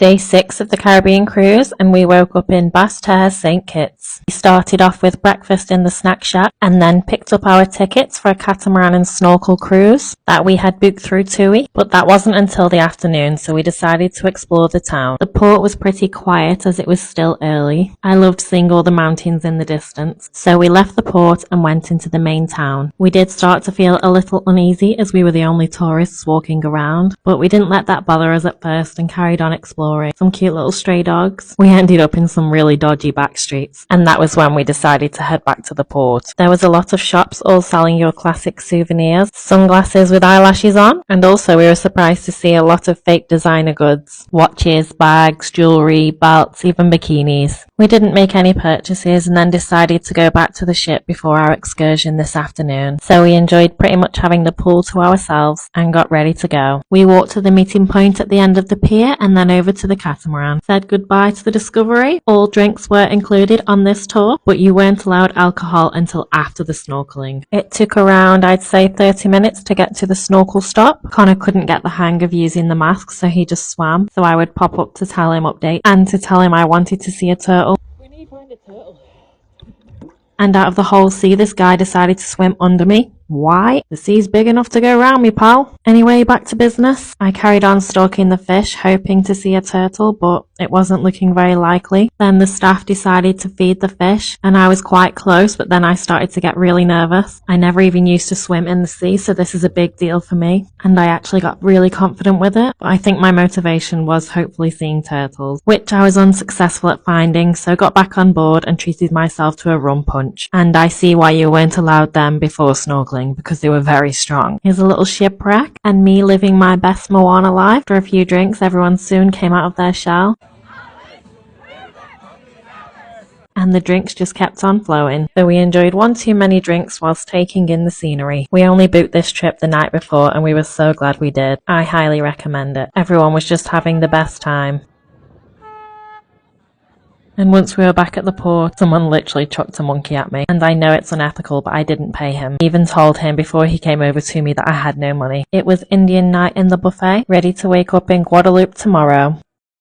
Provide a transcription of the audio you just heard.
Day 6 of the Caribbean cruise, and we woke up in Basseterre, St. Kitts. We started off with breakfast in the snack shack and then picked up our tickets for a catamaran and snorkel cruise that we had booked through TUI, but that wasn't until the afternoon, so we decided to explore the town. The port was pretty quiet as it was still early. I loved seeing all the mountains in the distance, so we left the port and went into the main town. We did start to feel a little uneasy as we were the only tourists walking around, but we didn't let that bother us at first and carried on exploring. Some cute little stray dogs. We ended up in some really dodgy back streets, and that was when we decided to head back to the port. There was a lot of shops all selling your classic souvenirs, sunglasses with eyelashes on, and also we were surprised to see a lot of fake designer goods. Watches, bags, jewellery, belts, even bikinis. We didn't make any purchases and then decided to go back to the ship before our excursion this afternoon. So we enjoyed pretty much having the pool to ourselves and got ready to go. We walked to the meeting point at the end of the pier and then over to the catamaran. Said goodbye to the Discovery. All drinks were included on this tour, but you weren't allowed alcohol until after the snorkeling. It took around, I'd say, 30 minutes to get to the snorkel stop. Connor couldn't get the hang of using the mask, so he just swam. So I would pop up to tell him update and to tell him I wanted to see a turtle. We need to find a turtle. And out of the whole sea, this guy decided to swim under me. Why? The sea's big enough to go round me, pal. Anyway, back to business. I carried on stalking the fish, hoping to see a turtle, but it wasn't looking very likely. Then the staff decided to feed the fish, and I was quite close, but then I started to get really nervous. I never even used to swim in the sea, so this is a big deal for me, and I actually got really confident with it. But I think my motivation was hopefully seeing turtles, which I was unsuccessful at finding, so got back on board and treated myself to a rum punch. And I see why you weren't allowed them before snorkeling, because they were very strong. Here's a little shipwreck and me living my best Moana life. After a few drinks, everyone soon came out of their shell, and the drinks just kept on flowing. So we enjoyed one too many drinks whilst taking in the scenery. We only booked this trip the night before and we were so glad we did. I highly recommend it. Everyone was just having the best time. And once we were back at the port, someone literally chucked a monkey at me. And I know it's unethical, but I didn't pay him. I even told him before he came over to me that I had no money. It was Indian night in the buffet, ready to wake up in Guadeloupe tomorrow.